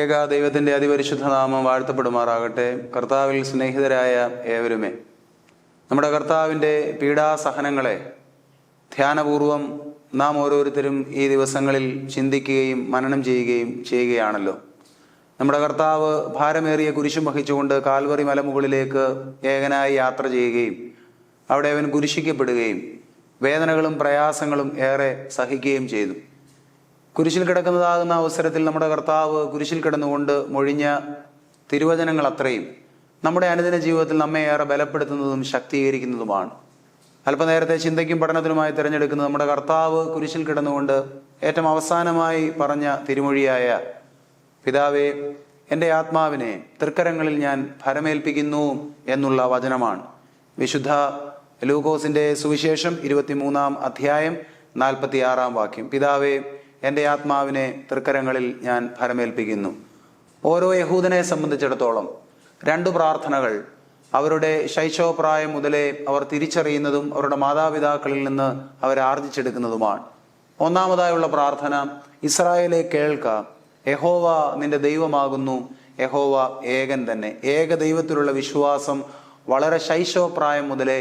ത്രിയേക ദൈവത്തിൻ്റെ അതിപരിശുദ്ധ നാമം വാഴ്ത്തപ്പെടുമാറാകട്ടെ. കർത്താവിൽ സ്നേഹിതരായ ഏവരുമേ, നമ്മുടെ കർത്താവിൻ്റെ പീഡാസഹനങ്ങളെ ധ്യാനപൂർവം നാം ഓരോരുത്തരും ഈ ദിവസങ്ങളിൽ ചിന്തിക്കുകയും മനനം ചെയ്യുകയാണല്ലോ. നമ്മുടെ കർത്താവ് ഭാരമേറിയ കുരിശും വഹിച്ചുകൊണ്ട് കാൽവറി മലമുകളിലേക്ക് ഏകനായി യാത്ര ചെയ്യുകയും അവിടെ അവൻ കുരിശിക്കപ്പെടുകയും വേദനകളും പ്രയാസങ്ങളും ഏറെ സഹിക്കുകയും ചെയ്തു. കുരിശിൽ കിടക്കുന്നതാകുന്ന അവസരത്തിൽ നമ്മുടെ കർത്താവ് കുരിശിൽ കിടന്നുകൊണ്ട് മൊഴിഞ്ഞ തിരുവചനങ്ങൾ അത്രയും നമ്മുടെ അനുദിന ജീവിതത്തിൽ നമ്മെ ഏറെ ബലപ്പെടുത്തുന്നതും ശക്തീകരിക്കുന്നതുമാണ്. അല്പനേരത്തെ ചിന്തയ്ക്കും പഠനത്തിനുമായി തിരഞ്ഞെടുക്കുന്നത് നമ്മുടെ കർത്താവ് കുരിശിൽ കിടന്നുകൊണ്ട് ഏറ്റവും അവസാനമായി പറഞ്ഞ തിരുമൊഴിയായ പിതാവേ, എൻ്റെ ആത്മാവിനെ തൃക്കരങ്ങളിൽ ഞാൻ ഭരമേൽപ്പിക്കുന്നു എന്നുള്ള വചനമാണ്. വിശുദ്ധ ലൂക്കോസിൻ്റെ സുവിശേഷം 23-ാം അധ്യായം 46-ാം വാക്യം. പിതാവേ, എൻ്റെ ആത്മാവിനെ തൃക്കരങ്ങളിൽ ഞാൻ ഭരമേൽപ്പിക്കുന്നു. ഓരോ യഹൂദനെ സംബന്ധിച്ചിടത്തോളം രണ്ടു പ്രാർത്ഥനകൾ അവരുടെ ശൈശവപ്രായം മുതലേ അവർ തിരിച്ചറിയുന്നതും അവരുടെ മാതാപിതാക്കളിൽ നിന്ന് അവർ ആർജിച്ചെടുക്കുന്നതുമാണ്. ഒന്നാമതായുള്ള പ്രാർത്ഥന, ഇസ്രായേലെ കേൾക്ക, യഹോവ നിന്റെ ദൈവമാകുന്നു, യഹോവ ഏകൻ തന്നെ. ഏക ദൈവത്തിലുള്ള വിശ്വാസം വളരെ ശൈശവപ്രായം മുതലേ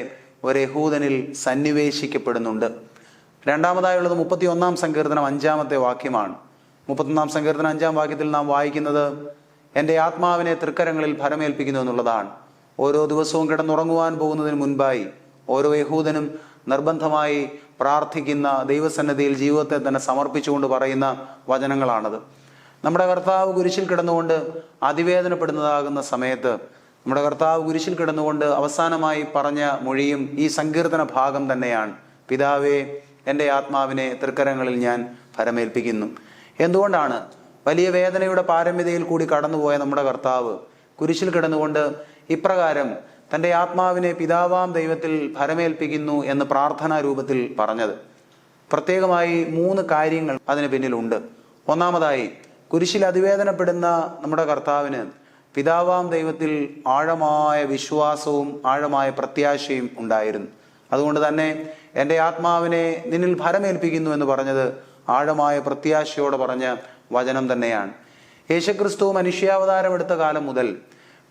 ഒരു യഹൂദനിൽ സന്നിവേശിക്കപ്പെടുന്നുണ്ട്. രണ്ടാമതായുള്ളത് 31-ാം സങ്കീർത്തനം 5-ാമത്തെ വാക്യമാണ്. 31-ാം സങ്കീർത്തനം 5-ാം വാക്യത്തിൽ നാം വായിക്കുന്നത് എൻ്റെ ആത്മാവിനെ തൃക്കരങ്ങളിൽ ഭരമേൽപ്പിക്കുന്നു എന്നുള്ളതാണ്. ഓരോ ദിവസവും കിടന്നുറങ്ങുവാൻ പോകുന്നതിന് മുൻപായി ഓരോ യഹൂദനും നിർബന്ധമായി പ്രാർത്ഥിക്കുന്ന, ദൈവസന്നിധിയിൽ ജീവിതത്തെ തന്നെ സമർപ്പിച്ചുകൊണ്ട് പറയുന്ന വചനങ്ങളാണത്. നമ്മുടെ കർത്താവ് കുരിശിൽ കിടന്നുകൊണ്ട് അതിവേദനപ്പെടുന്നതാകുന്ന സമയത്ത് നമ്മുടെ കർത്താവ് കുരിശിൽ കിടന്നുകൊണ്ട് അവസാനമായി പറഞ്ഞ മൊഴിയും ഈ സങ്കീർത്തന ഭാഗം തന്നെയാണ്. പിതാവേ, എൻ്റെ ആത്മാവിനെ തൃക്കരങ്ങളിൽ ഞാൻ ഭരമേൽപ്പിക്കുന്നു. എന്തുകൊണ്ടാണ് വലിയ വേദനയുടെ പാരമ്യതയിൽ കൂടി കടന്നുപോയ നമ്മുടെ കർത്താവ് കുരിശിൽ കിടന്നുകൊണ്ട് ഇപ്രകാരം തൻ്റെ ആത്മാവിനെ പിതാവാം ദൈവത്തിൽ ഭരമേൽപ്പിക്കുന്നു എന്ന് പ്രാർത്ഥനാ രൂപത്തിൽ പറഞ്ഞത്? പ്രത്യേകമായി 3 കാര്യങ്ങൾ അതിന് പിന്നിലുണ്ട്. ഒന്നാമതായി, കുരിശിൽ അതിവേദനപ്പെടുന്ന നമ്മുടെ കർത്താവിന് പിതാവാം ദൈവത്തിൽ ആഴമായ വിശ്വാസവും ആഴമായ പ്രത്യാശയും ഉണ്ടായിരുന്നു. അതുകൊണ്ട് തന്നെ എൻ്റെ ആത്മാവിനെ നിന്നിൽ ഭരമേൽപ്പിക്കുന്നു എന്ന് പറഞ്ഞത് ആഴമായ പ്രത്യാശയോടെ പറഞ്ഞ വചനം തന്നെയാണ്. യേശുക്രിസ്തു മനുഷ്യാവതാരം എടുത്ത കാലം മുതൽ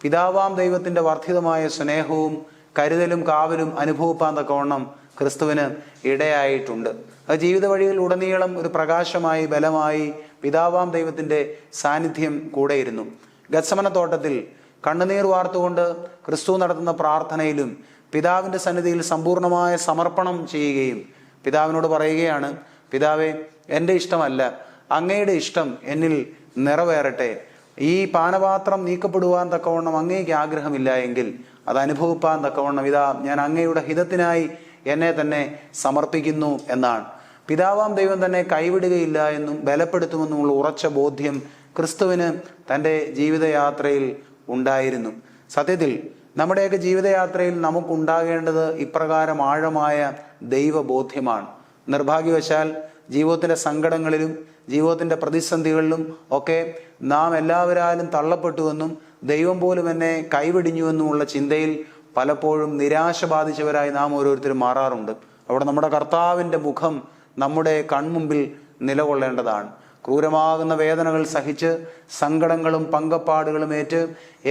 പിതാവാം ദൈവത്തിൻ്റെ വർദ്ധിതമായ സ്നേഹവും കരുതലും കാവലും അനുഭവിപ്പാൻ തക്കവണ്ണം ക്രിസ്തുവിന് ഇടയായിട്ടുണ്ട്. അത് ജീവിത വഴിയിൽ ഉടനീളം ഒരു പ്രകാശമായി ബലമായി പിതാവാം ദൈവത്തിൻ്റെ സാന്നിധ്യം കൂടെയിരുന്നു. ഗത്സമന തോട്ടത്തിൽ കണ്ണുനീർ വാർത്തുകൊണ്ട് ക്രിസ്തു നടത്തുന്ന പ്രാർത്ഥനയിലും പിതാവിൻ്റെ സന്നിധിയിൽ സമ്പൂർണമായ സമർപ്പണം ചെയ്യുകയും പിതാവിനോട് പറയുകയാണ്, പിതാവേ, എൻ്റെ ഇഷ്ടമല്ല അങ്ങയുടെ ഇഷ്ടം എന്നിൽ നിറവേറട്ടെ. ഈ പാനപാത്രം നീക്കപ്പെടുവാൻ തക്കവണ്ണം അങ്ങേക്ക് ആഗ്രഹമില്ല എങ്കിൽ അത് അനുഭവിപ്പാൻ തക്കവണ്ണം ഇതാ ഞാൻ അങ്ങയുടെ ഹിതത്തിനായി എന്നെ തന്നെ സമർപ്പിക്കുന്നു എന്നാണ്. പിതാവാം ദൈവം തന്നെ കൈവിടുകയില്ല എന്നും ബലപ്പെടുത്തുമെന്നുമുള്ള ഉറച്ച ബോധ്യം ക്രിസ്തുവിന് തൻ്റെ ജീവിതയാത്രയിൽ ഉണ്ടായിരുന്നു. സത്യത്തിൽ നമ്മുടെയൊക്കെ ജീവിതയാത്രയിൽ നമുക്കുണ്ടാകേണ്ടത് ഇപ്രകാരം ആഴമായ ദൈവബോധ്യമാണ്. നിർഭാഗ്യവശാൽ ജീവിതത്തിൻ്റെ സങ്കടങ്ങളിലും ജീവിതത്തിൻ്റെ പ്രതിസന്ധികളിലും ഒക്കെ നാം എല്ലാവരാലും തള്ളപ്പെട്ടുവെന്നും ദൈവം പോലും എന്നെ കൈവിടിഞ്ഞുവെന്നുമുള്ള ചിന്തയിൽ പലപ്പോഴും നിരാശ ബാധിച്ചവരായി നാം ഓരോരുത്തരും മാറാറുണ്ട്. അവിടെ നമ്മുടെ കർത്താവിൻ്റെ മുഖം നമ്മുടെ കൺമുമ്പിൽ നിലകൊള്ളേണ്ടതാണ്. ക്രൂരമാകുന്ന വേദനകൾ സഹിച്ച് സങ്കടങ്ങളും പങ്കപ്പാടുകളും ഏറ്റ്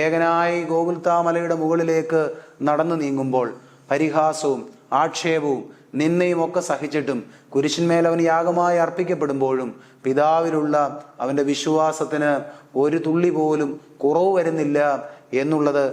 ഏകനായി ഗോകുൽത്താമലയുടെ മുകളിലേക്ക് നടന്നു നീങ്ങുമ്പോൾ പരിഹാസവും ആക്ഷേപവും നിന്നയും ഒക്കെ സഹിച്ചിട്ടും കുരിശിന്മേൽ അവൻ യാഗമായി അർപ്പിക്കപ്പെടുമ്പോഴും പിതാവിലുള്ള അവൻ്റെ വിശ്വാസത്തിന് ഒരു തുള്ളി പോലും കുറവ് വരുന്നില്ല എന്നുള്ളത്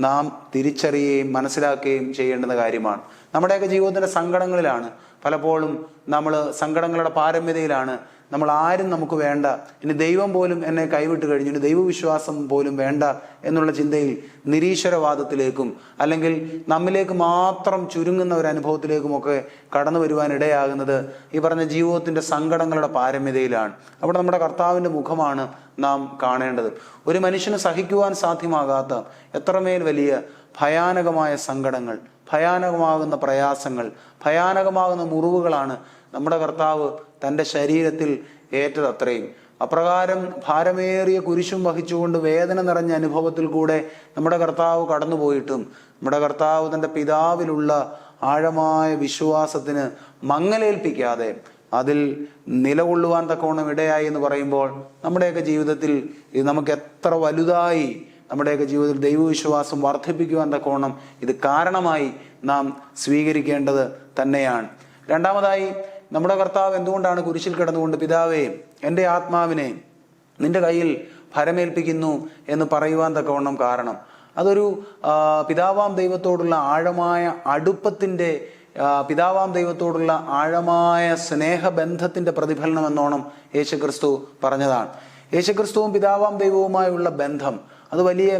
നാം തിരിച്ചറിയുകയും മനസ്സിലാക്കുകയും ചെയ്യേണ്ടുന്ന കാര്യമാണ്. നമ്മുടെയൊക്കെ ജീവിതത്തിൻ്റെ സങ്കടങ്ങളിലാണ് പലപ്പോഴും നമ്മൾ സങ്കടങ്ങളുടെ പാരമ്യതയിലാണ് നമ്മൾ ആരും നമുക്ക് വേണ്ട, ഇനി ദൈവം പോലും എന്നെ കൈവിട്ട് കഴിഞ്ഞു, ഇനി ദൈവവിശ്വാസം പോലും വേണ്ട എന്നുള്ള ചിന്തയിൽ നിരീശ്വരവാദത്തിലേക്കും അല്ലെങ്കിൽ നമ്മിലേക്ക് മാത്രം ചുരുങ്ങുന്ന ഒരു അനുഭവത്തിലേക്കുമൊക്കെ കടന്നു വരുവാൻ ഇടയാകുന്നത് ഈ പറഞ്ഞ ജീവിതത്തിൻ്റെ സങ്കടങ്ങളുടെ പാരമ്യതയിലാണ്. അവിടെ നമ്മുടെ കർത്താവിൻ്റെ മുഖമാണ് നാം കാണേണ്ടത്. ഒരു മനുഷ്യന് സഹിക്കുവാൻ സാധ്യമാകാത്ത എത്രമേൽ വലിയ ഭയാനകമായ സങ്കടങ്ങൾ, ഭയാനകമാകുന്ന പ്രയാസങ്ങൾ, ഭയാനകമാകുന്ന മുറിവുകളാണ് നമ്മുടെ കർത്താവ് തൻ്റെ ശരീരത്തിൽ ഏറ്റതത്രയും. അപ്രകാരം ഭാരമേറിയ കുരിശും വഹിച്ചുകൊണ്ട് വേദന നിറഞ്ഞ അനുഭവത്തിൽ കൂടെ നമ്മുടെ കർത്താവ് കടന്നുപോയിട്ടും നമ്മുടെ കർത്താവ് തൻ്റെ പിതാവിലുള്ള ആഴമായ വിശ്വാസത്തിന് മങ്ങലേൽപ്പിക്കാതെ അതിൽ നിലകൊള്ളുവാൻ തക്കവണ്ണം ഇടയായി എന്ന് പറയുമ്പോൾ നമ്മുടെയൊക്കെ ജീവിതത്തിൽ ഇത് നമുക്ക് എത്ര വലുതായി നമ്മുടെയൊക്കെ ജീവിതത്തിൽ ദൈവവിശ്വാസം വർദ്ധിപ്പിക്കുവാൻ തക്കവണ്ണം ഇത് കാരണമായി നാം സ്വീകരിക്കേണ്ടത് തന്നെയാണ്. രണ്ടാമതായി, നമ്മുടെ കർത്താവ് എന്തുകൊണ്ടാണ് കുരിശിൽ കിടന്നുകൊണ്ട് പിതാവേ എൻ്റെ ആത്മാവിനെ നിന്റെ കയ്യിൽ ഭരമേൽപ്പിക്കുന്നു എന്ന് പറയുവാൻ തക്കവണ്ണം കാരണം? അതൊരു പിതാവാം ദൈവത്തോടുള്ള ആഴമായ അടുപ്പത്തിൻ്റെ, പിതാവാം ദൈവത്തോടുള്ള ആഴമായ സ്നേഹബന്ധത്തിൻ്റെ പ്രതിഫലനം എന്നോണം യേശുക്രിസ്തു പറഞ്ഞതാണ്. യേശുക്രിസ്തുവും പിതാവാം ദൈവവുമായുള്ള ബന്ധം അത് വലിയ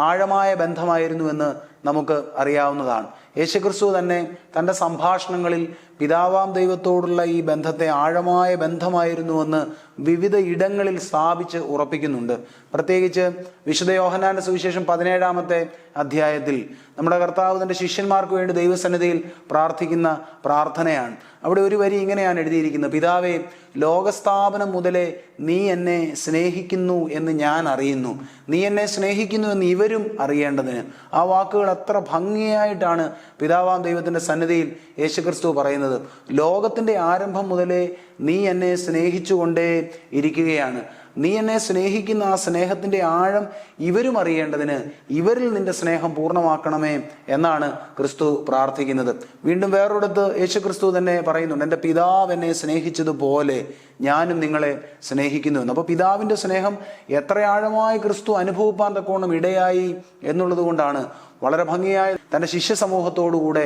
ആഴമായ ബന്ധമായിരുന്നുവെന്ന് നമുക്ക് അറിയാവുന്നതാണ്. യേശുക്രിസ്തു തന്നെ തൻ്റെ സംഭാഷണങ്ങളിൽ പിതാവാം ദൈവത്തോടുള്ള ഈ ബന്ധത്തെ ആഴമായ ബന്ധമായിരുന്നുവെന്ന് വിവിധ ഇടങ്ങളിൽ സ്ഥാപിച്ച് ഉറപ്പിക്കുന്നുണ്ട്. പ്രത്യേകിച്ച് വിശുദ്ധ യോഹന്നാന്റെ സുവിശേഷം 17-ാമത്തെ അധ്യായത്തിൽ നമ്മുടെ കർത്താവ് തൻ്റെ ശിഷ്യന്മാർക്ക് വേണ്ടി ദൈവസന്നിധിയിൽ പ്രാർത്ഥിക്കുന്ന പ്രാർത്ഥനയാണ്. അവിടെ ഒരു വരി ഇങ്ങനെയാണ് എഴുതിയിരിക്കുന്നത്: പിതാവേ, ലോകസ്ഥാപനം മുതലേ നീ എന്നെ സ്നേഹിക്കുന്നു എന്ന് ഞാൻ അറിയുന്നു, നീ എന്നെ സ്നേഹിക്കുന്നു എന്ന് ഇവരും അറിയേണ്ടതിന്. ആ വാക്കുകൾ എത്ര ഭംഗിയായിട്ടാണ് പിതാവാം ദൈവത്തിൻ്റെ സന്നിധിയിൽ യേശുക്രിസ്തു പറയുന്നത്. ലോകത്തിൻ്റെ ആരംഭം മുതലേ നീ എന്നെ സ്നേഹിച്ചുകൊണ്ടേ ഇരിക്കുകയാണ്. നീ എന്നെ സ്നേഹിക്കുന്ന ആ സ്നേഹത്തിൻ്റെ ആഴം ഇവരും അറിയേണ്ടതിന് ഇവരിൽ നിന്റെ സ്നേഹം പൂർണ്ണമാക്കണമേ എന്നാണ് ക്രിസ്തു പ്രാർത്ഥിക്കുന്നത്. വീണ്ടും വേറൊരിടത്ത് യേശു ക്രിസ്തു തന്നെ പറയുന്നുണ്ട്: എൻ്റെ പിതാവ് എന്നെ സ്നേഹിച്ചതുപോലെ ഞാനും നിങ്ങളെ സ്നേഹിക്കുന്നു എന്ന്. അപ്പോൾ പിതാവിൻ്റെ സ്നേഹം എത്ര ആഴമായി ക്രിസ്തു അനുഭവിപ്പാൻ തക്കോണം ഇടയായി എന്നുള്ളത് കൊണ്ടാണ് വളരെ ഭംഗിയായി തൻ്റെ ശിഷ്യ സമൂഹത്തോടുകൂടെ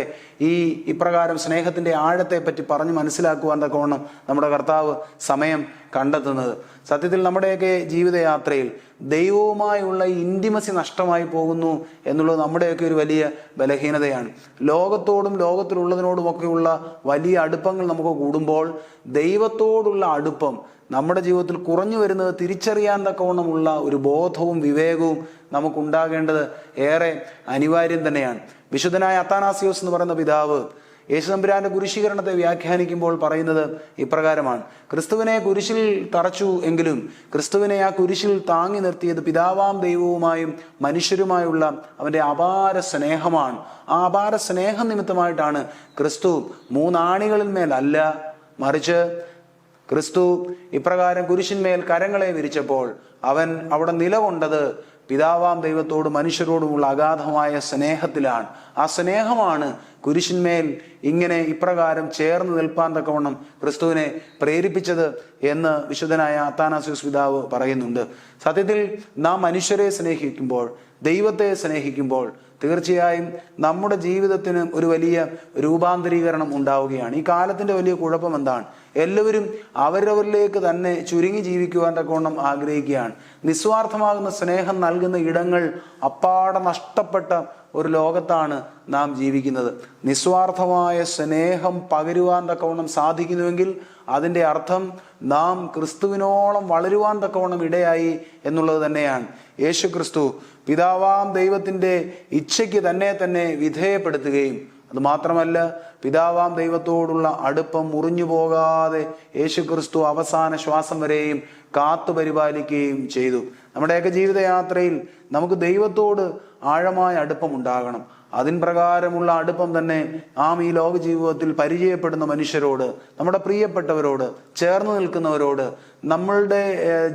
ഇപ്രകാരം സ്നേഹത്തിൻ്റെ ആഴത്തെ പറ്റി പറഞ്ഞ് മനസ്സിലാക്കുവാൻ തക്കവണ്ണം നമ്മുടെ കർത്താവ് സമയം കണ്ടെത്തുന്നത്. സത്യത്തിൽ നമ്മുടെയൊക്കെ ജീവിതയാത്രയിൽ ദൈവവുമായുള്ള ഇൻറ്റിമസി നഷ്ടമായി പോകുന്നു എന്നുള്ളത് നമ്മുടെയൊക്കെ ഒരു വലിയ ബലഹീനതയാണ്. ലോകത്തോടും ലോകത്തിലുള്ളതിനോടുമൊക്കെയുള്ള വലിയ അടുപ്പങ്ങൾ നമുക്ക് കൂടുമ്പോൾ ദൈവത്തോടുള്ള അടുപ്പം നമ്മുടെ ജീവിതത്തിൽ കുറഞ്ഞു വരുന്നത് തിരിച്ചറിയാൻ തക്കവണ്ണമുള്ള ഒരു ബോധവും വിവേകവും നമുക്കുണ്ടാകേണ്ടത് ഏറെ അനിവാര്യം തന്നെയാണ്. വിശുദ്ധനായ അത്താനാസിയോസ് എന്ന് പറയുന്ന പിതാവ് യേശുതമ്പുരാന്റെ കുരിശീകരണത്തെ വ്യാഖ്യാനിക്കുമ്പോൾ പറയുന്നത് ഇപ്രകാരമാണ്: ക്രിസ്തുവിനെ കുരിശിൽ തറച്ചു എങ്കിലും ക്രിസ്തുവിനെ ആ കുരിശിൽ താങ്ങി നിർത്തിയത് പിതാവാം ദൈവവുമായും മനുഷ്യരുമായുള്ള അവൻ്റെ അപാര സ്നേഹമാണ്. ആ അപാര സ്നേഹം നിമിത്തമായിട്ടാണ് ക്രിസ്തു 3 ആണികളിൽ മേലല്ല, മറിച്ച് ക്രിസ്തു ഇപ്രകാരം കുരിശിന്മേൽ കരങ്ങളെ വിരിച്ചപ്പോൾ അവൻ അവിടെ നിലകൊണ്ടത് പിതാവാം ദൈവത്തോട് മനുഷ്യരോടുമുള്ള അഗാധമായ സ്നേഹത്തിലാണ്. ആ സ്നേഹമാണ് കുരിശിന്മേൽ ഇങ്ങനെ ഇപ്രകാരം ചേർന്ന് നിൽപ്പാൻ തക്കവണ്ണം ക്രിസ്തുവിനെ പ്രേരിപ്പിച്ചത് എന്ന് വിശുദ്ധനായ അത്താനാസിയോസ് പിതാവ് പറയുന്നുണ്ട്. സത്യത്തിൽ നാം മനുഷ്യരെ സ്നേഹിക്കുമ്പോൾ, ദൈവത്തെ സ്നേഹിക്കുമ്പോൾ തീർച്ചയായും നമ്മുടെ ജീവിതത്തിന് ഒരു വലിയ രൂപാന്തരീകരണം ഉണ്ടാവുകയാണ്. ഈ കാലത്തിൻ്റെ വലിയ കുഴപ്പം എന്താണ്? എല്ലാവരും അവരവരിലേക്ക് തന്നെ ചുരുങ്ങി ജീവിക്കുവാൻ തക്കവണ്ണം ആഗ്രഹിക്കുകയാണ്. നിസ്വാർത്ഥമാകുന്ന സ്നേഹം നൽകുന്ന ഇടങ്ങൾ അപ്പാടെ നഷ്ടപ്പെട്ട ഒരു ലോകത്താണ് നാം ജീവിക്കുന്നത്. നിസ്വാർത്ഥമായ സ്നേഹം പകരുവാൻ തക്കവണ്ണം സാധിക്കുന്നുവെങ്കിൽ അതിൻ്റെ അർത്ഥം നാം ക്രിസ്തുവിനോളം വളരുവാൻ തക്കവണ്ണം ഇടയായി എന്നുള്ളത് തന്നെയാണ്. യേശു ക്രിസ്തു പിതാവാം ദൈവത്തിൻ്റെ ഇച്ഛയ്ക്ക് തന്നെ വിധേയപ്പെടുത്തുകയും അതുമാത്രമല്ല, പിതാവാം ദൈവത്തോടുള്ള അടുപ്പം മുറിഞ്ഞു പോകാതെ യേശു ക്രിസ്തു അവസാന ശ്വാസം വരെയും കാത്തു പരിപാലിക്കുകയും ചെയ്തു. നമ്മുടെയൊക്കെ ജീവിതയാത്രയിൽ നമുക്ക് ദൈവത്തോട് ആഴമായ അടുപ്പം ഉണ്ടാകണം. അതിൻ പ്രകാരമുള്ള അടുപ്പം തന്നെ ഈ ലോക ജീവിതത്തിൽ പരിചയപ്പെടുന്ന മനുഷ്യരോട്, നമ്മുടെ പ്രിയപ്പെട്ടവരോട്, ചേർന്ന് നിൽക്കുന്നവരോട്, നമ്മളുടെ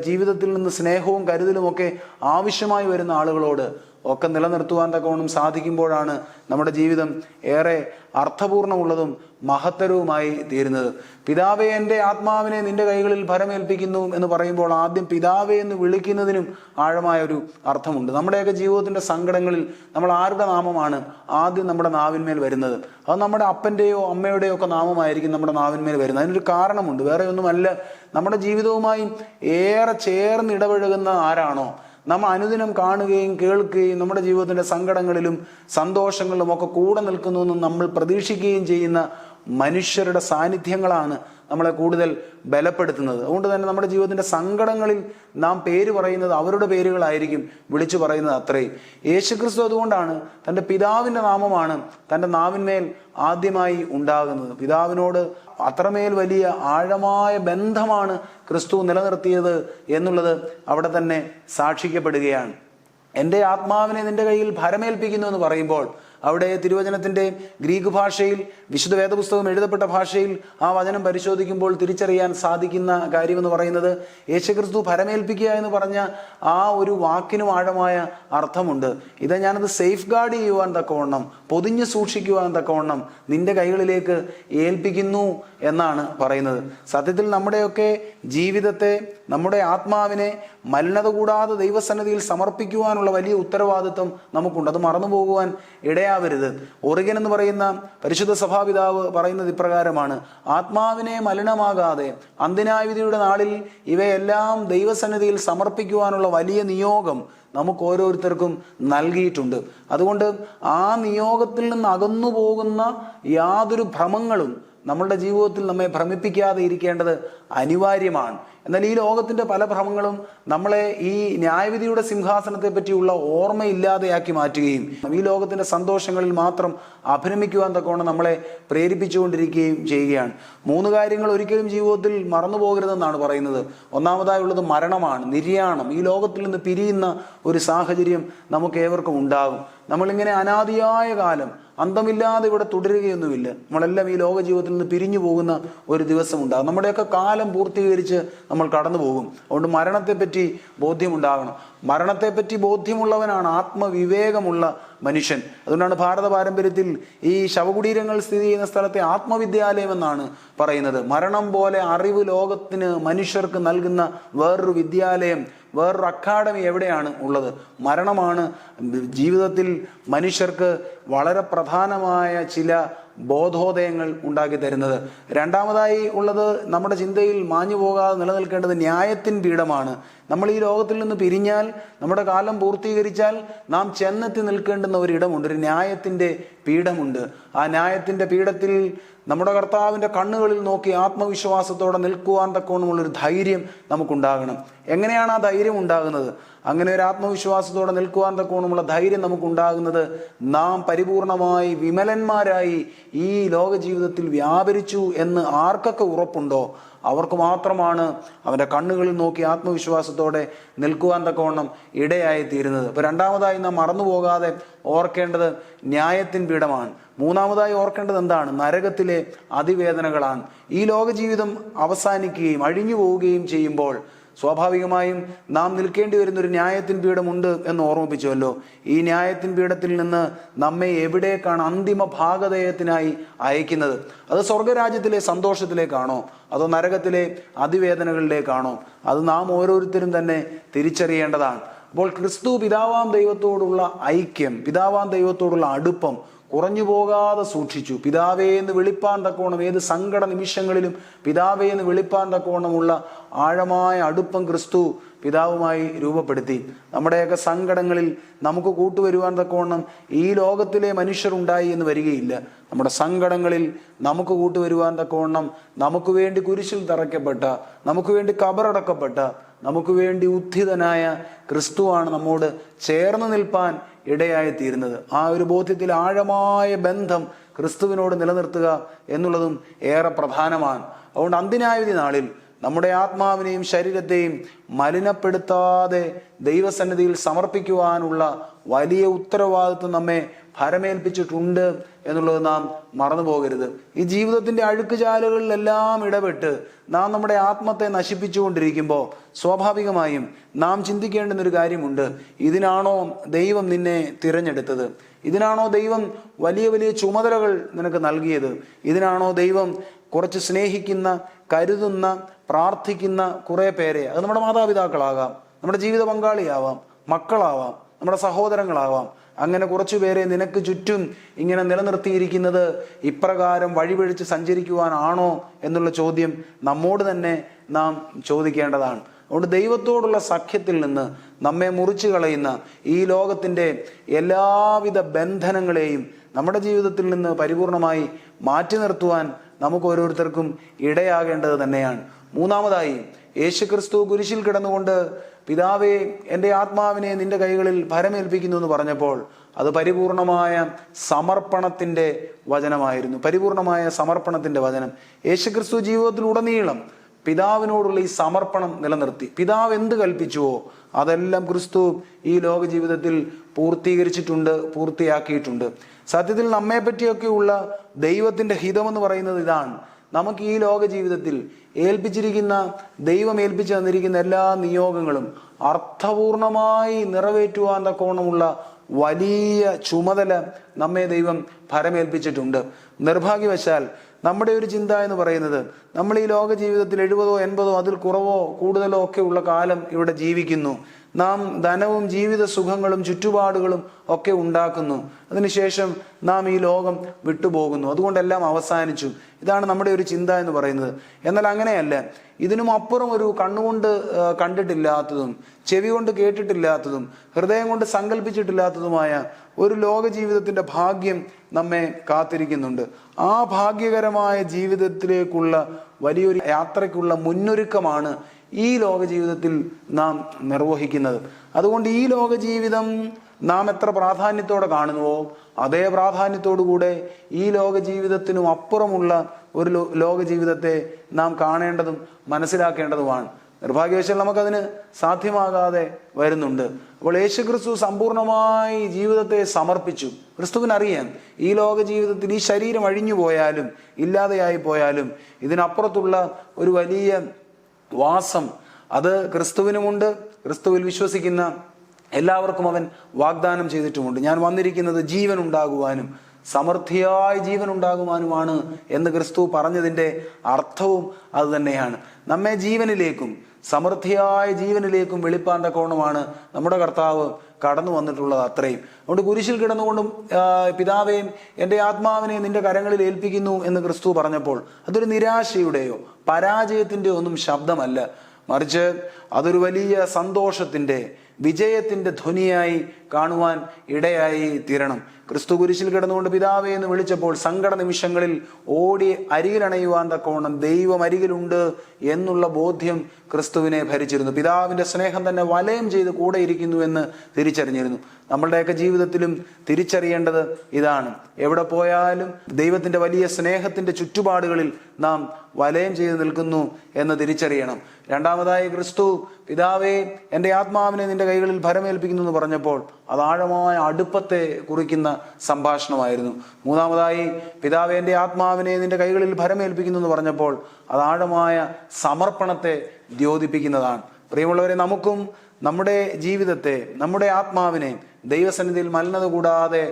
ജീവിതത്തിൽ നിന്ന് സ്നേഹവും കരുതലും ഒക്കെ ആവശ്യമായി വരുന്ന ആളുകളോട് ഒക്കെ നിലനിർത്തുവാൻ തക്കവണ്ണം സാധിക്കുമ്പോഴാണ് നമ്മുടെ ജീവിതം ഏറെ അർത്ഥപൂർണമുള്ളതും മഹത്തരവുമായി തീരുന്നത്. പിതാവേ, എൻ്റെ ആത്മാവിനെ നിന്റെ കൈകളിൽ ഭരമേൽപ്പിക്കുന്നു എന്ന് പറയുമ്പോൾ ആദ്യം പിതാവേ എന്ന് വിളിക്കുന്നതിനും ആഴമായൊരു അർത്ഥമുണ്ട്. നമ്മുടെയൊക്കെ ജീവിതത്തിൻ്റെ സങ്കടങ്ങളിൽ നമ്മൾ ആരുടെ നാമമാണ് ആദ്യം നമ്മുടെ നാവിന്മേൽ വരുന്നത്? അത് നമ്മുടെ അപ്പൻ്റെയോ അമ്മയുടെയോ ഒക്കെ നാമമായിരിക്കും നമ്മുടെ നാവിന്മേൽ വരുന്നത്. അതിനൊരു കാരണമുണ്ട്. വേറെ ഒന്നുമല്ല, നമ്മുടെ ജീവിതവുമായി ഏറെ ചേർന്ന് ഇടപഴകുന്ന ആരാണോ, നമ്മൾ അനുദിനം കാണുകയും കേൾക്കുകയും നമ്മുടെ ജീവിതത്തിൻ്റെ സങ്കടങ്ങളിലും സന്തോഷങ്ങളിലും ഒക്കെ കൂടെ നിൽക്കുന്നു എന്ന് നമ്മൾ പ്രതീക്ഷിക്കുകയും ചെയ്യുന്ന മനുഷ്യരുടെ സാന്നിധ്യങ്ങളാണ് നമ്മളെ കൂടുതൽ ബലപ്പെടുത്തുന്നത്. അതുകൊണ്ട് തന്നെ നമ്മുടെ ജീവിതത്തിൻ്റെ സങ്കടങ്ങളിൽ നാം പേര് പറയുന്നത് അവരുടെ പേരുകളായിരിക്കും വിളിച്ചു പറയുന്നത് അത്രയും. യേശുക്രിസ്തു അതുകൊണ്ടാണ് തൻ്റെ പിതാവിൻ്റെ നാമമാണ് തൻ്റെ നാവിന്മേൽ ആദ്യമായി ഉണ്ടാകുന്നത്. പിതാവിനോട് അത്രമേൽ വലിയ ആഴമായ ബന്ധമാണ് ക്രിസ്തു നിലനിർത്തിയത് എന്നുള്ളത് അവിടെ തന്നെ സാക്ഷിക്കപ്പെടുകയാണ്. എൻ്റെ ആത്മാവിനെ നിന്റെ കയ്യിൽ ഭരമേൽപ്പിക്കുന്നു എന്ന് പറയുമ്പോൾ അവിടെ തിരുവചനത്തിൻ്റെ ഗ്രീക്ക് ഭാഷയിൽ, വിശുദ്ധ വേദപുസ്തകം എഴുതപ്പെട്ട ഭാഷയിൽ ആ വചനം പരിശോധിക്കുമ്പോൾ തിരിച്ചറിയാൻ സാധിക്കുന്ന കാര്യമെന്ന് പറയുന്നത്, യേശുക്രിസ്തു ഭരമേൽപ്പിക്കുക എന്ന് പറഞ്ഞ ആ ഒരു വാക്കിനും ആഴമായ അർത്ഥമുണ്ട്. ഇത് ഞാനത് സേഫ് ഗാർഡ് ചെയ്യുവാൻ തക്കവണ്ണം, പൊതിഞ്ഞു സൂക്ഷിക്കുവാൻ തക്കവണ്ണം നിന്റെ കൈകളിലേക്ക് ഏൽപ്പിക്കുന്നു എന്നാണ് പറയുന്നത്. സത്യത്തിൽ നമ്മുടെയൊക്കെ ജീവിതത്തെ, നമ്മുടെ ആത്മാവിനെ മലിനത കൂടാതെ ദൈവസന്നിധിയിൽ സമർപ്പിക്കുവാനുള്ള വലിയ ഉത്തരവാദിത്വം നമുക്കുണ്ട്. അത് മറന്നു പോകുവാൻ ഇടയാവരുത്. ഓറിഗൻ എന്ന് പറയുന്ന പരിശുദ്ധ സഭാപിതാവ് പറയുന്നത് ഇപ്രകാരമാണ്: ആത്മാവിനെ മലിനമാകാതെ അന്ത്യന്യായവിധിയുടെ നാളിൽ ഇവയെല്ലാം ദൈവസന്നിധിയിൽ സമർപ്പിക്കുവാനുള്ള വലിയ നിയോഗം നമുക്ക് ഓരോരുത്തർക്കും നൽകിയിട്ടുണ്ട്. അതുകൊണ്ട് ആ നിയോഗത്തിൽ നിന്ന് അകന്നു പോകുന്ന യാതൊരു ഭ്രമങ്ങളും നമ്മളുടെ ജീവിതത്തിൽ നമ്മെ ഭ്രമിപ്പിക്കാതെ ഇരിക്കേണ്ടത് അനിവാര്യമാണ്. എന്നാൽ ഈ ലോകത്തിൻ്റെ പല ഭ്രമങ്ങളും നമ്മളെ ഈ ന്യായവിധിയുടെ സിംഹാസനത്തെ പറ്റിയുള്ള ഓർമ്മയില്ലാതെയാക്കി മാറ്റുകയും ഈ ലോകത്തിൻ്റെ സന്തോഷങ്ങളിൽ മാത്രം അഭിനമിക്കുവാൻ തക്കവണ്ണം നമ്മളെ പ്രേരിപ്പിച്ചുകൊണ്ടിരിക്കുകയും ചെയ്യുകയാണ്. 3 കാര്യങ്ങൾ ഒരിക്കലും ജീവിതത്തിൽ മറന്നു പോകരുതെന്നാണ് പറയുന്നത്. ഒന്നാമതായുള്ളത് മരണമാണ്, നിര്യാണം. ഈ ലോകത്തിൽ നിന്ന് പിരിയുന്ന ഒരു സാഹചര്യം നമുക്ക് ഏവർക്കും ഉണ്ടാകും. നമ്മളിങ്ങനെ അനാദിയായ കാലം അന്തമില്ലാതെ ഇവിടെ തുടരുകയൊന്നുമില്ല. നമ്മളെല്ലാം ഈ ലോക ജീവിതത്തിൽ നിന്ന് പിരിഞ്ഞു പോകുന്ന ഒരു ദിവസം ഉണ്ടാകും. നമ്മുടെയൊക്കെ കാലം പൂർത്തീകരിച്ച് നമ്മൾ കടന്നു പോകും. അതുകൊണ്ട് മരണത്തെപ്പറ്റി ബോധ്യമുണ്ടാകണം. മരണത്തെപ്പറ്റി ബോധ്യമുള്ളവനാണ് ആത്മവിവേകമുള്ള മനുഷ്യൻ. അതുകൊണ്ടാണ് ഭാരത പാരമ്പര്യത്തിൽ ഈ ശവകുടീരങ്ങൾ സ്ഥിതി ചെയ്യുന്ന സ്ഥലത്തെ ആത്മവിദ്യാലയം എന്നാണ് പറയുന്നത്. മരണം പോലെ അറിവ് ലോകത്തിന്, മനുഷ്യർക്ക് നൽകുന്ന വേറൊരു വിദ്യാലയം, വേറൊരു അക്കാഡമി എവിടെയാണ് ഉള്ളത്? മരണമാണ് ജീവിതത്തിൽ മനുഷ്യർക്ക് വളരെ പ്രധാനമായ ചില ബോധോദയങ്ങൾ ഉണ്ടാക്കി തരുന്നത്. രണ്ടാമതായി ഉള്ളത്, നമ്മുടെ ചിന്തയിൽ മാഞ്ഞു പോകാതെ നിലനിൽക്കേണ്ടത് ന്യായത്തിൻ പീഠമാണ്. നമ്മൾ ഈ ലോകത്തിൽ നിന്ന് പിരിഞ്ഞാൽ, നമ്മുടെ കാലം പൂർത്തീകരിച്ചാൽ നാം ചെന്നെത്തി നിൽക്കേണ്ടുന്ന ഒരിടമുണ്ട്, ഒരു ന്യായത്തിൻ്റെ പീഠമുണ്ട്. ആ ന്യായത്തിൻ്റെ പീഠത്തിൽ നമ്മുടെ കർത്താവിൻ്റെ കണ്ണുകളിൽ നോക്കി ആത്മവിശ്വാസത്തോടെ നിൽക്കുവാൻ തക്കവണ്ണമുള്ളൊരു ധൈര്യം നമുക്കുണ്ടാകണം. എങ്ങനെയാണ് ആ ധൈര്യം ഉണ്ടാകുന്നത്? അങ്ങനെ ഒരു ആത്മവിശ്വാസത്തോടെ നിൽക്കുവാൻ തക്കവണ്ണമുള്ള ധൈര്യം നമുക്കുണ്ടാകുന്നത്, നാം പരിപൂർണമായി വിമലന്മാരായി ഈ ലോക ജീവിതത്തിൽ വ്യാപരിച്ചു എന്ന് ആർക്കൊക്കെ ഉറപ്പുണ്ടോ അവർക്ക് മാത്രമാണ് അവൻ്റെ കണ്ണുകളിൽ നോക്കി ആത്മവിശ്വാസത്തോടെ നിൽക്കുവാൻ തക്കവണ്ണം ഇടയായി തീരുന്നത്. അപ്പോൾ രണ്ടാമതായി നാം മറന്നുപോകാതെ ഓർക്കേണ്ടത് ന്യായത്തിൻ പീഠമാണ്. മൂന്നാമതായി ഓർക്കേണ്ടത് എന്താണ്? നരകത്തിലെ അതിവേദനകളാണ്. ഈ ലോക ജീവിതം അവസാനിക്കുകയും അഴിഞ്ഞു പോവുകയും ചെയ്യുമ്പോൾ സ്വാഭാവികമായും നാം നിൽക്കേണ്ടി വരുന്നൊരു ന്യായത്തിൻ പീഠമുണ്ട് എന്ന് ഓർമ്മിപ്പിച്ചുവല്ലോ. ഈ ന്യായത്തിൻ പീഠത്തിൽ നിന്ന് നമ്മെ എവിടേക്കാണ് അന്തിമ ഭാഗധേയത്തിനായി അയക്കുന്നത്? അത് സ്വർഗരാജ്യത്തിലെ സന്തോഷത്തിലേക്കാണോ അതോ നരകത്തിലെ അതിവേദനകളിലേക്കാണോ? അത് നാം ഓരോരുത്തരും തന്നെ തിരിച്ചറിയേണ്ടതാണ്. അപ്പോൾ ക്രിസ്തു പിതാവാം ദൈവത്തോടുള്ള ഐക്യം, പിതാവാം ദൈവത്തോടുള്ള അടുപ്പം കുറഞ്ഞു പോകാതെ സൂക്ഷിച്ചു. പിതാവേ എന്ന് വിളിപ്പാൻ തക്കവണ്ണം, ഏത് സങ്കട നിമിഷങ്ങളിലും പിതാവേ എന്ന് വിളിപ്പാൻ തക്കവണ്ണമുള്ള ആഴമായ അടുപ്പം ക്രിസ്തു പിതാവുമായി രൂപപ്പെടുത്തി. നമ്മുടെയൊക്കെ സങ്കടങ്ങളിൽ നമുക്ക് കൂട്ടുവരുവാൻ തക്കവണ്ണം ഈ ലോകത്തിലെ മനുഷ്യരുണ്ടായി എന്ന് വരികയില്ല. നമ്മുടെ സങ്കടങ്ങളിൽ നമുക്ക് കൂട്ടുവരുവാൻ തക്കവണ്ണം നമുക്ക് വേണ്ടി കുരിശിൽ തറയ്ക്കപ്പെട്ട, നമുക്ക് വേണ്ടി കബറടക്കപ്പെട്ട, നമുക്ക് വേണ്ടി ഉത്ഥിതനായ ക്രിസ്തുവാണ് നമ്മോട് ചേർന്ന് നിൽപ്പാൻ ഇടയായി തീരുന്നത്. ആ ഒരു ബോധ്യത്തിൽ ആഴമായ ബന്ധം ക്രിസ്തുവിനോട് നിലനിർത്തുക എന്നുള്ളതും ഏറെ പ്രധാനമാണ്. അതുകൊണ്ട് അന്ത്യന്യായവിധി നാളിൽ നമ്മുടെ ആത്മാവിനെയും ശരീരത്തെയും മലിനപ്പെടുത്താതെ ദൈവസന്നിധിയിൽ സമർപ്പിക്കുവാനുള്ള വലിയ ഉത്തരവാദിത്വം നമ്മെ ഭരമേൽപ്പിച്ചിട്ടുണ്ട് എന്നുള്ളത് നാം മറന്നു പോകരുത്. ഈ ജീവിതത്തിൻ്റെ അഴുക്കുചാലുകളിലെല്ലാം ഇടപെട്ട് നാം നമ്മുടെ ആത്മത്തെ നശിപ്പിച്ചുകൊണ്ടിരിക്കുമ്പോൾ സ്വാഭാവികമായും നാം ചിന്തിക്കേണ്ടുന്നൊരു കാര്യമുണ്ട്. ഇതിനാണോ ദൈവം നിന്നെ തിരഞ്ഞെടുത്തത്? ഇതിനാണോ ദൈവം വലിയ വലിയ ചുമതലകൾ നിനക്ക് നൽകിയത്? ഇതിനാണോ ദൈവം കുറച്ച് സ്നേഹിക്കുന്ന, കരുതുന്ന, പ്രാർത്ഥിക്കുന്ന കുറേ പേരെ, അത് നമ്മുടെ മാതാപിതാക്കളാകാം, നമ്മുടെ ജീവിത പങ്കാളിയാവാം, മക്കളാവാം, നമ്മുടെ സഹോദരങ്ങളാവാം, അങ്ങനെ കുറച്ചു പേരെ നിനക്ക് ചുറ്റും ഇങ്ങനെ നിലനിർത്തിയിരിക്കുന്നത് ഇപ്രകാരം വഴിപഴിച്ച് സഞ്ചരിക്കുവാനാണോ എന്നുള്ള ചോദ്യം നമ്മോട് തന്നെ നാം ചോദിക്കേണ്ടതാണ്. അതുകൊണ്ട് ദൈവത്തോടുള്ള സഖ്യത്തിൽ നിന്ന് നമ്മെ മുറിച്ചു കളയുന്ന ഈ ലോകത്തിൻ്റെ എല്ലാവിധ ബന്ധനങ്ങളെയും നമ്മുടെ ജീവിതത്തിൽ നിന്ന് പരിപൂർണമായി മാറ്റി നിർത്തുവാൻ നമുക്ക് ഓരോരുത്തർക്കും ഇടയാകേണ്ടത് തന്നെയാണ്. മൂന്നാമതായി, യേശുക്രിസ്തു കുരിശിൽ കിടന്നുകൊണ്ട് പിതാവേ എൻ്റെ ആത്മാവിനെ നിന്റെ കൈകളിൽ ഭരമേൽപ്പിക്കുന്നു എന്ന് പറഞ്ഞപ്പോൾ അത് പരിപൂർണമായ സമർപ്പണത്തിൻ്റെ വചനമായിരുന്നു. പരിപൂർണമായ സമർപ്പണത്തിൻ്റെ വചനം. യേശുക്രിസ്തു ജീവിതത്തിലുടനീളം പിതാവിനോടുള്ള ഈ സമർപ്പണം നിലനിർത്തി. പിതാവ് എന്ത് കൽപ്പിച്ചുവോ അതെല്ലാം ക്രിസ്തു ഈ ലോക ജീവിതത്തിൽ പൂർത്തീകരിച്ചിട്ടുണ്ട്, പൂർത്തിയാക്കിയിട്ടുണ്ട്. സത്യത്തിൽ നമ്മെ പറ്റിയൊക്കെയുള്ള ദൈവത്തിൻ്റെ ഹിതമെന്ന് പറയുന്നത് ഇതാണ്. നമുക്ക് ഈ ലോക ജീവിതത്തിൽ ഏൽപ്പിച്ചിരിക്കുന്ന, ദൈവം ഏൽപ്പിച്ചു തന്നിരിക്കുന്ന എല്ലാ നിയോഗങ്ങളും അർത്ഥപൂർണമായി നിറവേറ്റുവാൻ തക്കോണമുള്ള വലിയ ചുമതല നമ്മെ ദൈവം ഭരമേൽപ്പിച്ചിട്ടുണ്ട്. നിർഭാഗ്യവശാൽ നമ്മുടെ ഒരു ചിന്ത എന്ന് പറയുന്നത്, നമ്മൾ ഈ ലോക ജീവിതത്തിൽ 70, 80 അതിൽ കുറവോ കൂടുതലോ ഒക്കെ ഉള്ള കാലം ഇവിടെ ജീവിക്കുന്നു. നാം ധനവും ജീവിത സുഖങ്ങളും ചുറ്റുപാടുകളും ഒക്കെ ഉണ്ടാക്കുന്നു. അതിനുശേഷം നാം ഈ ലോകം വിട്ടുപോകുന്നു. അതുകൊണ്ടെല്ലാം അവസാനിച്ചു. ഇതാണ് നമ്മുടെ ഒരു ചിന്ത എന്ന് പറയുന്നത്. എന്നാൽ അങ്ങനെയല്ല. ഇതിനും അപ്പുറം ഒരു കണ്ണുകൊണ്ട് കണ്ടിട്ടില്ലാത്തതും ചെവി കൊണ്ട് കേട്ടിട്ടില്ലാത്തതും ഹൃദയം കൊണ്ട് സങ്കല്പിച്ചിട്ടില്ലാത്തതുമായ ഒരു ലോക ജീവിതത്തിൻ്റെ ഭാഗ്യം നമ്മെ കാത്തിരിക്കുന്നുണ്ട്. ആ ഭാഗ്യകരമായ ജീവിതത്തിലേക്കുള്ള വലിയൊരു യാത്രയ്ക്കുള്ള മുന്നൊരുക്കമാണ് ഈ ലോക ജീവിതത്തിൽ നാം നിർവഹിക്കുന്നത്. അതുകൊണ്ട് ഈ ലോക ജീവിതം നാം എത്ര പ്രാധാന്യത്തോടെ കാണുന്നുവോ അതേ പ്രാധാന്യത്തോടുകൂടെ ഈ ലോക ജീവിതത്തിനും അപ്പുറമുള്ള ഒരു ലോക ജീവിതത്തെ നാം കാണേണ്ടതും മനസ്സിലാക്കേണ്ടതുമാണ്. നിർഭാഗ്യവശാൽ നമുക്കതിന് സാധ്യമാകാതെ വരുന്നുണ്ട്. അപ്പോൾ യേശുക്രിസ്തു സമ്പൂർണമായി ജീവിതത്തെ സമർപ്പിച്ചു. ക്രിസ്തുവിനറിയാം ഈ ലോക ജീവിതത്തിൽ ഈ ശരീരം അഴിഞ്ഞു പോയാലും ഇല്ലാതെയായി പോയാലും ഇതിനപ്പുറത്തുള്ള ഒരു വലിയ വാസം അത് ക്രിസ്തുവിനുമുണ്ട്. ക്രിസ്തുവിൽ വിശ്വസിക്കുന്ന എല്ലാവർക്കും അവൻ വാഗ്ദാനം ചെയ്തിട്ടുമുണ്ട്. ഞാൻ വന്നിരിക്കുന്നത് ജീവൻ ഉണ്ടാകുവാനും സമൃദ്ധിയായി ജീവൻ ഉണ്ടാകുവാനുമാണ് എന്ന് ക്രിസ്തു പറഞ്ഞതിൻ്റെ അർത്ഥവും അത് തന്നെയാണ്. നമ്മെ ജീവനിലേക്കും സമൃദ്ധിയായ ജീവനിലേക്കും വെളിപ്പാൻ തക്കോണമാണ് നമ്മുടെ കർത്താവ് കടന്നു വന്നിട്ടുള്ളത്. അത്രയും. അതുകൊണ്ട് കുരിശിൽ കിടന്നുകൊണ്ടും പിതാവേയും എൻ്റെ ആത്മാവിനെ നിന്റെ കരങ്ങളിൽ ഏൽപ്പിക്കുന്നു എന്ന് ക്രിസ്തു പറഞ്ഞപ്പോൾ അതൊരു നിരാശയുടെയോ പരാജയത്തിൻ്റെയോ ഒന്നും ശബ്ദമല്ല, മറിച്ച് അതൊരു വലിയ സന്തോഷത്തിൻ്റെ, വിജയത്തിൻ്റെ ധ്വനിയായി കാണുവാൻ ഇടയായി തീരണം. ക്രിസ്തു കുരിശിൽ കിടന്നുകൊണ്ട് പിതാവേ എന്ന് വിളിച്ചപ്പോൾ സങ്കട നിമിഷങ്ങളിൽ ഓടി അരികിലണയുവാൻ തക്കവണ്ണം ദൈവം അരികിലുണ്ട് എന്നുള്ള ബോധ്യം ക്രിസ്തുവിനെ ഭരിച്ചിരുന്നു. പിതാവിൻ്റെ സ്നേഹം തന്നെ വലയം ചെയ്ത് കൂടെ ഇരിക്കുന്നു എന്ന് തിരിച്ചറിഞ്ഞിരുന്നു. നമ്മളുടെയൊക്കെ ജീവിതത്തിലും തിരിച്ചറിയേണ്ടത് ഇതാണ്. എവിടെ പോയാലും ദൈവത്തിൻ്റെ വലിയ സ്നേഹത്തിൻ്റെ ചുറ്റുപാടുകളിൽ നാം വലയം ചെയ്ത് നിൽക്കുന്നു എന്ന് തിരിച്ചറിയണം. രണ്ടാമതായി ക്രിസ്തു പിതാവേ എൻ്റെ ആത്മാവിനെ നിന്റെ കൈകളിൽ ഭരമേൽപ്പിക്കുന്നു എന്ന് പറഞ്ഞപ്പോൾ അത് ആഴമായ അടുപ്പത്തെ കുറിക്കുന്ന സംഭാഷണമായിരുന്നു. മൂന്നാമതായി പിതാവേ എൻ്റെ ആത്മാവിനെ നിന്റെ കൈകളിൽ ഭരമേൽപ്പിക്കുന്നു എന്ന് പറഞ്ഞപ്പോൾ അത് ആഴമായ സമർപ്പണത്തെ ദ്യോതിപ്പിക്കുന്നതാണ്. പ്രിയമുള്ളവരെ, നമുക്കും നമ്മുടെ ജീവിതത്തെ, നമ്മുടെ ആത്മാവിനെ ദൈവസന്നിധിയിൽ മലിനത കൂടാതെ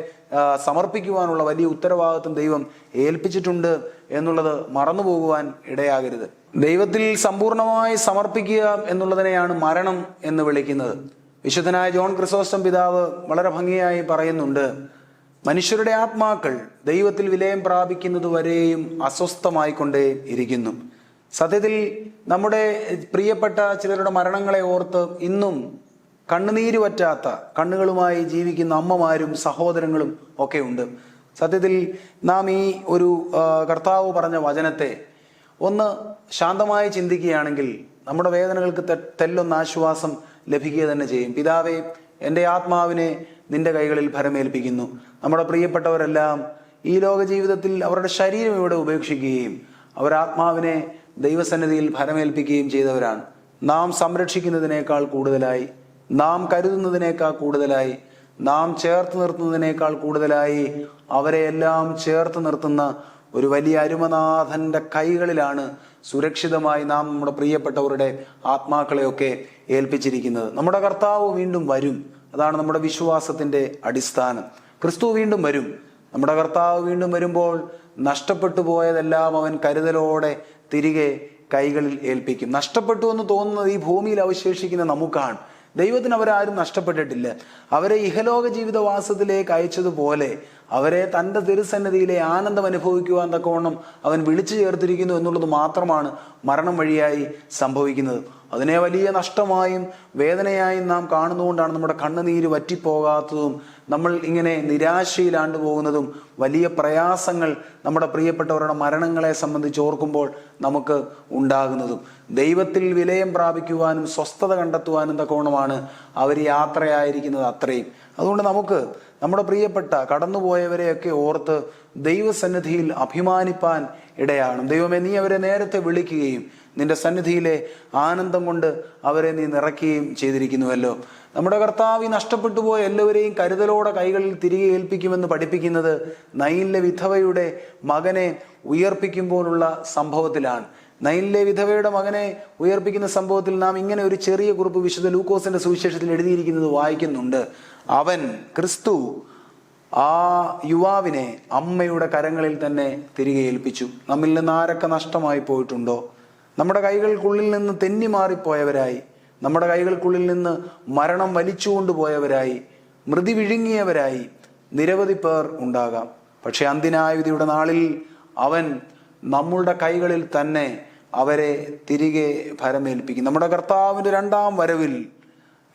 സമർപ്പിക്കുവാനുള്ള വലിയ ഉത്തരവാദിത്വം ദൈവം ഏൽപ്പിച്ചിട്ടുണ്ട് എന്നുള്ളത് മറന്നു പോകുവാൻ ഇടയാകരുത്. ദൈവത്തിൽ സമ്പൂർണമായി സമർപ്പിക്കുക എന്നുള്ളതിനെയാണ് മരണം എന്ന് വിളിക്കുന്നത്. വിശുദ്ധനായ ജോൺ ക്രിസോസ്റ്റം പിതാവ് വളരെ ഭംഗിയായി പറയുന്നുണ്ട്, മനുഷ്യരുടെ ആത്മാക്കൾ ദൈവത്തിൽ വിലയം പ്രാപിക്കുന്നത് വരെയും അസ്വസ്ഥമായിക്കൊണ്ടേ ഇരിക്കുന്നു. സത്യത്തിൽ നമ്മുടെ പ്രിയപ്പെട്ട ചിലരുടെ മരണങ്ങളെ ഓർത്ത് ഇന്നും കണ്ണുനീര് വറ്റാത്ത കണ്ണുകളുമായി ജീവിക്കുന്ന അമ്മമാരും സഹോദരങ്ങളും ഒക്കെ ഉണ്ട്. സത്യത്തിൽ നാം ഈ ഒരു കർത്താവ് പറഞ്ഞ വചനത്തെ ഒന്ന് ശാന്തമായി ചിന്തിക്കുകയാണെങ്കിൽ നമ്മുടെ വേദനകൾക്ക് തെല്ലൊന്ന് ആശ്വാസം ലഭിക്കുക തന്നെ ചെയ്യും. പിതാവേ എൻ്റെ ആത്മാവിനെ നിന്റെ കൈകളിൽ ഭരമേൽപ്പിക്കുന്നു. നമ്മുടെ പ്രിയപ്പെട്ടവരെല്ലാം ഈ ലോക ജീവിതത്തിൽ അവരുടെ ശരീരം ഇവിടെ ഉപേക്ഷിക്കുകയും അവരാത്മാവിനെ ദൈവസന്നിധിയിൽ ഭരമേൽപ്പിക്കുകയും ചെയ്തവരാണ്. നാം സംരക്ഷിക്കുന്നതിനേക്കാൾ കൂടുതലായി, നാം കരുതുന്നതിനേക്കാൾ കൂടുതലായി, നാം ചേർത്ത് നിർത്തുന്നതിനേക്കാൾ കൂടുതലായി അവരെയെല്ലാം ചേർത്ത് നിർത്തുന്ന ഒരു വലിയ അരുമനാഥന്റെ കൈകളിലാണ് സുരക്ഷിതമായി നാം നമ്മുടെ പ്രിയപ്പെട്ടവരുടെ ആത്മാക്കളെയൊക്കെ ഏൽപ്പിച്ചിരിക്കുന്നത്. നമ്മുടെ കർത്താവ് വീണ്ടും വരും. അതാണ് നമ്മുടെ വിശ്വാസത്തിന്റെ അടിസ്ഥാനം. ക്രിസ്തു വീണ്ടും വരും. നമ്മുടെ കർത്താവ് വീണ്ടും വരുമ്പോൾ നഷ്ടപ്പെട്ടു പോയതെല്ലാം അവൻ കരുതലോടെ തിരികെ കൈകളിൽ ഏൽപ്പിക്കും. നഷ്ടപ്പെട്ടു എന്ന് തോന്നുന്നത് ഈ ഭൂമിയിൽ അവശേഷിക്കുന്ന നമുക്കാണ്. ദൈവത്തിന് അവരാരും നഷ്ടപ്പെട്ടിട്ടില്ല. അവരെ ഇഹലോക ജീവിതവാസത്തിലേക്ക് അയച്ചതുപോലെ അവരെ തൻ്റെ തിരുസന്നിധിയിലെ ആനന്ദം അനുഭവിക്കുവാൻ തക്കവണ്ണം അവൻ വിളിച്ചു ചേർത്തിരിക്കുന്നു എന്നുള്ളത് മാത്രമാണ് മരണം വഴിയായി സംഭവിക്കുന്നത്. അതിനെ വലിയ നഷ്ടമായും വേദനയായും നാം കാണുന്നതുകൊണ്ടാണ് നമ്മുടെ കണ്ണുനീര് വറ്റിപ്പോകാത്തതും നമ്മൾ ഇങ്ങനെ നിരാശയിലാണ്ടു പോകുന്നതും വലിയ പ്രയാസങ്ങൾ നമ്മുടെ പ്രിയപ്പെട്ടവരുടെ മരണങ്ങളെ സംബന്ധിച്ച് ഓർക്കുമ്പോൾ നമുക്ക് ഉണ്ടാകുന്നതും. ദൈവത്തിൽ വിലയം പ്രാപിക്കുവാനും സ്വസ്ഥത കണ്ടെത്തുവാനും തക്കവണ്ണമാണ് അവർ യാത്രയായിരിക്കുന്നത് അത്രയും. അതുകൊണ്ട് നമുക്ക് നമ്മുടെ പ്രിയപ്പെട്ട കടന്നുപോയവരെയൊക്കെ ഓർത്ത് ദൈവസന്നിധിയിൽ അഭിമാനിപ്പാൻ ഇടയാണ്. ദൈവമേ, നീ അവരെ നേരത്തെ വിളിക്കുകയും നിന്റെ സന്നിധിയിലെ ആനന്ദം കൊണ്ട് അവരെ നീ നിറയ്ക്കുകയും ചെയ്തിരിക്കുന്നുവല്ലോ. നമ്മുടെ കർത്താവ് ഈ നഷ്ടപ്പെട്ടു പോയ എല്ലാവരെയും കരുതലോടെ കൈകളിൽ തിരികെ ഏൽപ്പിക്കുമെന്ന് പഠിപ്പിക്കുന്നത് നയിനിലെ വിധവയുടെ മകനെ ഉയർപ്പിക്കുമ്പോഴുള്ള സംഭവത്തിലാണ്. നയിനിലെ വിധവയുടെ മകനെ ഉയർപ്പിക്കുന്ന സംഭവത്തിൽ നാം ഇങ്ങനെ ഒരു ചെറിയ കുറിപ്പ് വിശുദ്ധ ലൂക്കോസിന്റെ സുവിശേഷത്തിൽ എഴുതിയിരിക്കുന്നത് വായിക്കുന്നുണ്ട്. അവൻ, ക്രിസ്തു, ആ യുവാവിനെ അമ്മയുടെ കരങ്ങളിൽ തന്നെ തിരികെ ഏൽപ്പിച്ചു. നമ്മിൽ നിന്ന് ആരൊക്കെ നഷ്ടമായി പോയിട്ടുണ്ടോ? നമ്മുടെ കൈകൾക്കുള്ളിൽ നിന്ന് തെന്നി മാറിപ്പോയവരായി, നമ്മുടെ കൈകൾക്കുള്ളിൽ നിന്ന് മരണം വലിച്ചുകൊണ്ടുപോയവരായി, മൃതി വിഴുങ്ങിയവരായി നിരവധി പേർ ഉണ്ടാകാം. പക്ഷെ അന്ത്യന്യായവിധിയുടെ നാളിൽ അവൻ നമ്മളുടെ കൈകളിൽ തന്നെ അവരെ തിരികെ ഭരമേൽപ്പിക്കും. നമ്മുടെ കർത്താവിൻ്റെ രണ്ടാം വരവിൽ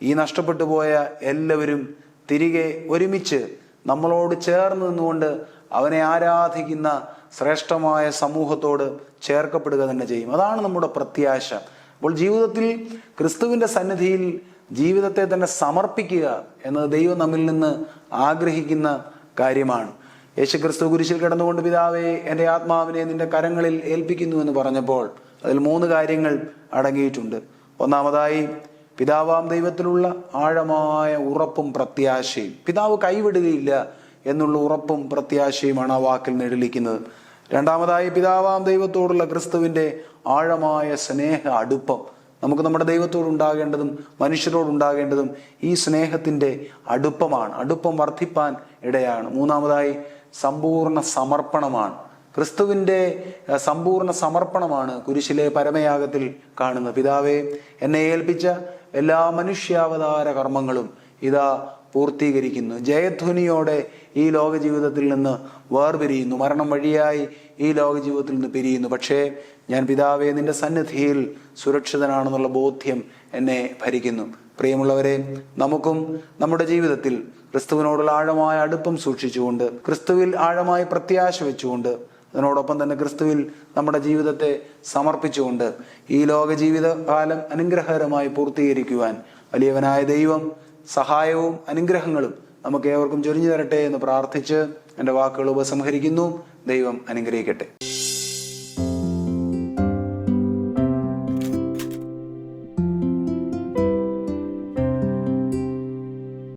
ഈ നഷ്ടപ്പെട്ടു പോയ എല്ലാവരും തിരികെ ഒരുമിച്ച് നമ്മളോട് ചേർന്ന് നിന്നുകൊണ്ട് അവനെ ആരാധിക്കുന്ന ശ്രേഷ്ഠമായ സമൂഹത്തോട് ചേർക്കപ്പെടുക തന്നെ ചെയ്യും. അതാണ് നമ്മുടെ പ്രത്യാശ. അപ്പോൾ ജീവിതത്തിൽ ക്രിസ്തുവിൻ്റെ സന്നിധിയിൽ ജീവിതത്തെ തന്നെ സമർപ്പിക്കുക എന്നത് ദൈവം നമ്മിൽ നിന്ന് ആഗ്രഹിക്കുന്ന കാര്യമാണ്. യേശുക്രിസ്തു കുരിശിൽ കിടന്നുകൊണ്ട് പിതാവേ, എൻ്റെ ആത്മാവിനെ നിന്റെ കരങ്ങളിൽ ഏൽപ്പിക്കുന്നു എന്ന് പറഞ്ഞപ്പോൾ അതിൽ 3 കാര്യങ്ങൾ അടങ്ങിയിട്ടുണ്ട്. ഒന്നാമതായി, പിതാവാം ദൈവത്തിലുള്ള ആഴമായ ഉറപ്പും പ്രത്യാശയും. പിതാവ് കൈവിടുകയില്ല എന്നുള്ള ഉറപ്പും പ്രത്യാശയുമാണ് ആ വാക്കിൽ നിഴലിക്കുന്നത്. രണ്ടാമതായി, പിതാവാം ദൈവത്തോടുള്ള ക്രിസ്തുവിൻ്റെ ആഴമായ സ്നേഹ അടുപ്പം. നമുക്ക് നമ്മുടെ ദൈവത്തോടുണ്ടാകേണ്ടതും മനുഷ്യരോടുണ്ടാകേണ്ടതും ഈ സ്നേഹത്തിൻ്റെ അടുപ്പമാണ്. അടുപ്പം വർദ്ധിപ്പാൻ ഇടയാണ്. മൂന്നാമതായി, സമ്പൂർണ്ണ സമർപ്പണമാണ്. ക്രിസ്തുവിൻ്റെ സമ്പൂർണ്ണ സമർപ്പണമാണ് കുരിശിലെ പരമയാഗത്തിൽ കാണുന്നത്. പിതാവേ, എന്നെ ഏൽപ്പിച്ച എല്ലാ മനുഷ്യാവതാര കർമ്മങ്ങളും ഇതാ പൂർത്തീകരിക്കുന്നു. ജയധ്വനിയോടെ ഈ ലോക ജീവിതത്തിൽ നിന്ന് വേർപിരിയുന്നു. മരണം വഴിയായി ഈ ലോക ജീവിതത്തിൽ നിന്ന് പിരിയുന്നു. പക്ഷേ ഞാൻ പിതാവേ നിന്റെ സന്നിധിയിൽ സുരക്ഷിതനാണെന്നുള്ള ബോധ്യം എന്നെ ഭരിക്കുന്നു. പ്രിയമുള്ളവരെ, നമുക്കും നമ്മുടെ ജീവിതത്തിൽ ക്രിസ്തുവിനോടുള്ള ആഴമായ അടുപ്പം സൂക്ഷിച്ചുകൊണ്ട്, ക്രിസ്തുവിൽ ആഴമായ പ്രത്യാശ വെച്ചുകൊണ്ട്, അതിനോടൊപ്പം തന്നെ ക്രിസ്തുവിൽ നമ്മുടെ ജീവിതത്തെ സമർപ്പിച്ചുകൊണ്ട് ഈ ലോക ജീവിതകാലം അനുഗ്രഹകരമായി പൂർത്തീകരിക്കുവാൻ വലിയവനായ ദൈവം സഹായവും അനുഗ്രഹങ്ങളും നമുക്ക് ഏവർക്കും ചൊരിഞ്ഞു തരട്ടെ എന്ന് പ്രാർത്ഥിച്ച് എൻ്റെ വാക്കുകൾ ഉപസംഹരിക്കുന്നു. ദൈവം അനുഗ്രഹിക്കട്ടെ.